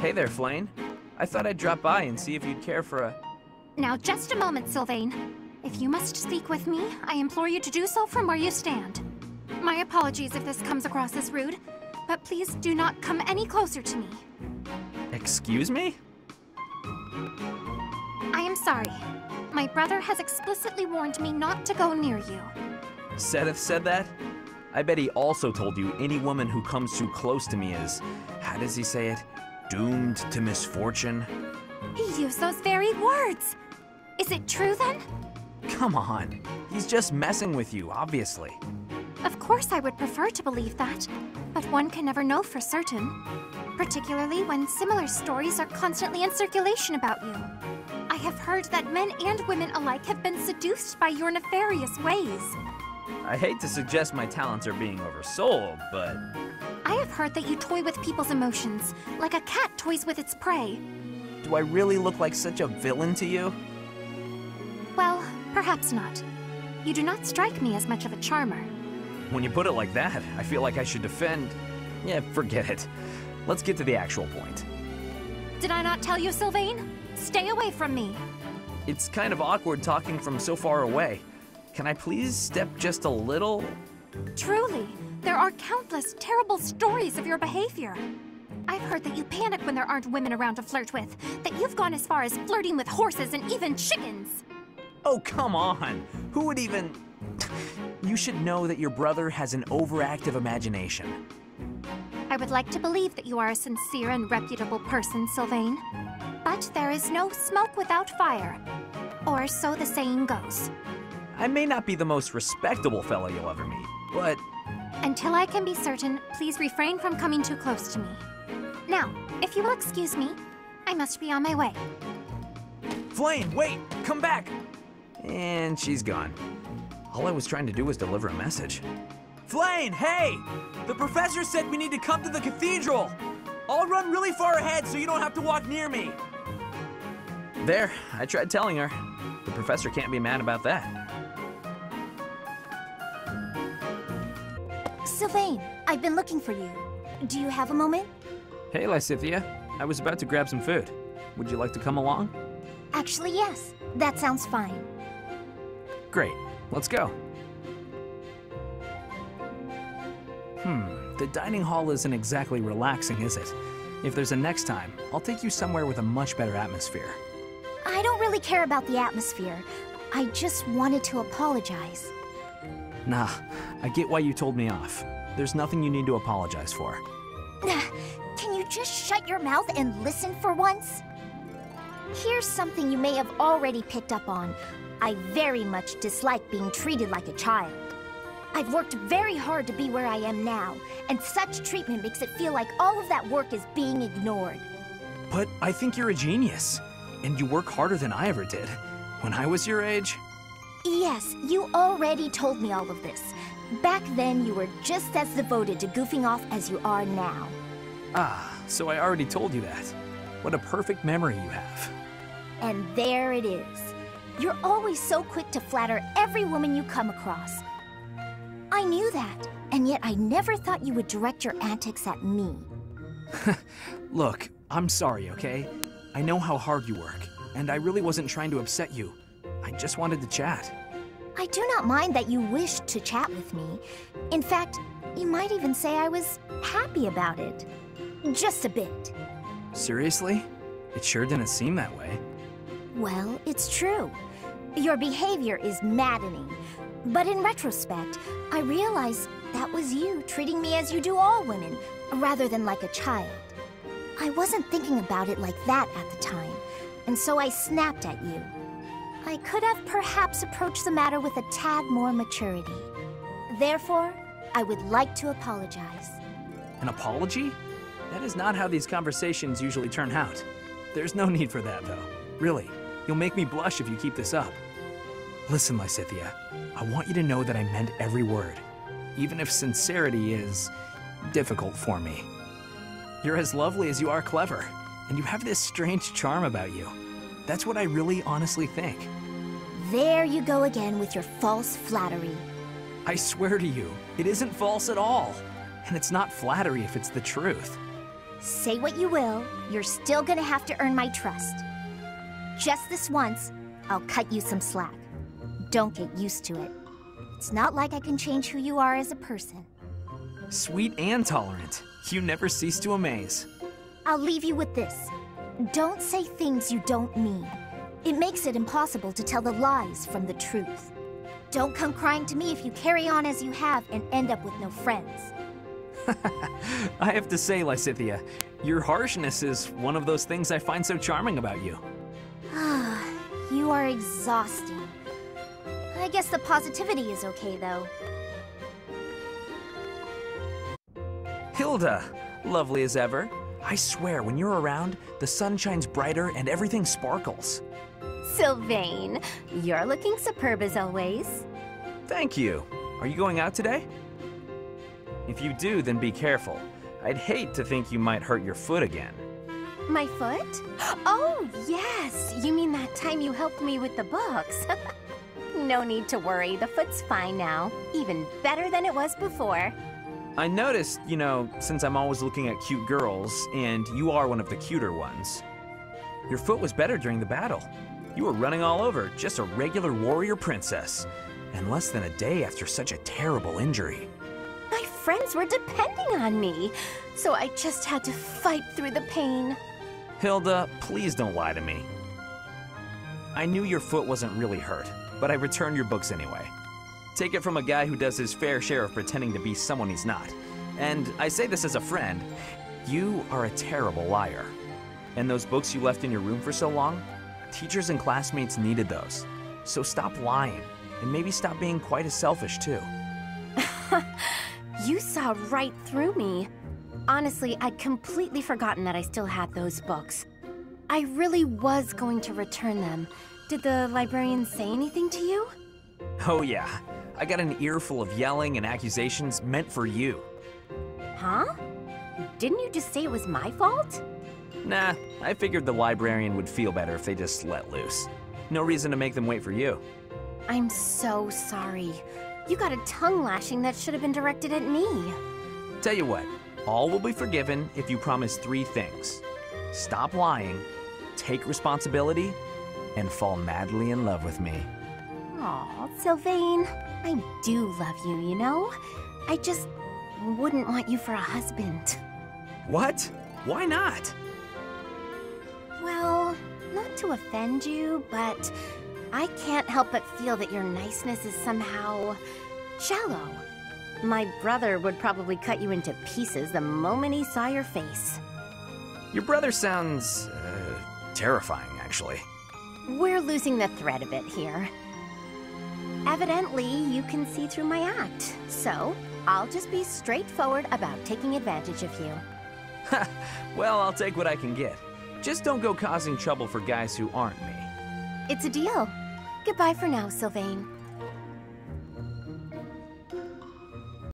Hey there, Flayn. I thought I'd drop by and see if you'd care for a... Now, just a moment, Sylvain. If you must speak with me, I implore you to do so from where you stand. My apologies if this comes across as rude, but please do not come any closer to me. Excuse me? I am sorry. My brother has explicitly warned me not to go near you. Seth said that? I bet he also told you any woman who comes too close to me is, how does he say it? Doomed to misfortune? He used those very words. Is it true then? Come on. He's just messing with you, obviously. Of course I would prefer to believe that, but one can never know for certain. Particularly when similar stories are constantly in circulation about you. I have heard that men and women alike have been seduced by your nefarious ways. I hate to suggest my talents are being oversold, but... I have heard that you toy with people's emotions, like a cat toys with its prey. Do I really look like such a villain to you? Well, perhaps not. You do not strike me as much of a charmer. When you put it like that, I feel like I should defend... Yeah, forget it. Let's get to the actual point. Did I not tell you, Sylvain? Stay away from me. It's kind of awkward talking from so far away. Can I please step just a little? Truly, there are countless terrible stories of your behavior. I've heard that you panic when there aren't women around to flirt with, that you've gone as far as flirting with horses and even chickens. Oh, come on. Who would even... You should know that your brother has an overactive imagination. I would like to believe that you are a sincere and reputable person, Sylvain. But there is no smoke without fire. Or so the saying goes. I may not be the most respectable fellow you'll ever meet, but... Until I can be certain, please refrain from coming too close to me. Now, if you will excuse me, I must be on my way. Flayn, wait! Come back! And she's gone. All I was trying to do was deliver a message. Flayn, hey! The professor said we need to come to the cathedral! I'll run really far ahead so you don't have to walk near me! There, I tried telling her. The professor can't be mad about that. Sylvain, I've been looking for you. Do you have a moment? Hey, Lysithia. I was about to grab some food. Would you like to come along? Actually, yes. That sounds fine. Great. Let's go. The dining hall isn't exactly relaxing, is it? If there's a next time, I'll take you somewhere with a much better atmosphere. I don't really care about the atmosphere. I just wanted to apologize. Nah, I get why you told me off. There's nothing you need to apologize for. Can you just shut your mouth and listen for once? Here's something you may have already picked up on. I very much dislike being treated like a child. I've worked very hard to be where I am now, and such treatment makes it feel like all of that work is being ignored. But I think you're a genius, and you work harder than I ever did. When I was your age... Yes, you already told me all of this. Back then, you were just as devoted to goofing off as you are now. Ah, so I already told you that. What a perfect memory you have. And there it is. You're always so quick to flatter every woman you come across. I knew that, and yet I never thought you would direct your antics at me. Look, I'm sorry, okay? I know how hard you work, and I really wasn't trying to upset you. I just wanted to chat. I do not mind that you wished to chat with me. In fact, you might even say I was happy about it. Just a bit. Seriously? It sure didn't seem that way. Well, it's true. Your behavior is maddening. But in retrospect, I realize that was you treating me as you do all women, rather than like a child. I wasn't thinking about it like that at the time, and so I snapped at you. I could have perhaps approached the matter with a tad more maturity. Therefore, I would like to apologize. An apology? That is not how these conversations usually turn out. There's no need for that, though. Really, you'll make me blush if you keep this up. Listen, Lysithia, I want you to know that I meant every word, even if sincerity is difficult for me. You're as lovely as you are clever, and you have this strange charm about you. That's what I really honestly think. There you go again with your false flattery. I swear to you, it isn't false at all. And it's not flattery if it's the truth. Say what you will, you're still gonna have to earn my trust. Just this once, I'll cut you some slack. Don't get used to it. It's not like I can change who you are as a person. Sweet and tolerant. You never cease to amaze. I'll leave you with this. Don't say things you don't mean. It makes it impossible to tell the lies from the truth. Don't come crying to me if you carry on as you have and end up with no friends. I have to say, Lysithea, your harshness is one of those things I find so charming about you. You are exhausting. I guess the positivity is okay, though. Hilda, lovely as ever. I swear, when you're around, the sun shines brighter and everything sparkles. Sylvain, you're looking superb as always. Thank you. Are you going out today? If you do, then be careful. I'd hate to think you might hurt your foot again. My foot? Oh, yes! You mean that time you helped me with the books? No need to worry, the foot's fine now. Even better than it was before. I noticed, since I'm always looking at cute girls, and you are one of the cuter ones, your foot was better during the battle. You were running all over, just a regular warrior princess. And less than a day after such a terrible injury. My friends were depending on me, so I just had to fight through the pain. Hilda, please don't lie to me. I knew your foot wasn't really hurt, but I returned your books anyway. Take it from a guy who does his fair share of pretending to be someone he's not. And I say this as a friend, you are a terrible liar. And those books you left in your room for so long, teachers and classmates needed those. So stop lying, and maybe stop being quite as selfish too. You saw right through me. Honestly, I'd completely forgotten that I still had those books. I really was going to return them. Did the librarian say anything to you? Oh yeah, I got an earful of yelling and accusations meant for you. Huh? Didn't you just say it was my fault? Nah, I figured the librarian would feel better if they just let loose. No reason to make them wait for you. I'm so sorry. You got a tongue lashing that should have been directed at me. Tell you what, all will be forgiven if you promise 3 things. Stop lying, take responsibility, and fall madly in love with me. Aw, Sylvain, I do love you, you know? I just wouldn't want you for a husband. What? Why not? Well, not to offend you, but I can't help but feel that your niceness is somehow shallow. My brother would probably cut you into pieces the moment he saw your face. Your brother sounds, terrifying, actually. We're losing the thread a bit here. Evidently, you can see through my act, so I'll just be straightforward about taking advantage of you. Ha! Well, I'll take what I can get. Just don't go causing trouble for guys who aren't me. It's a deal. Goodbye for now, Sylvain.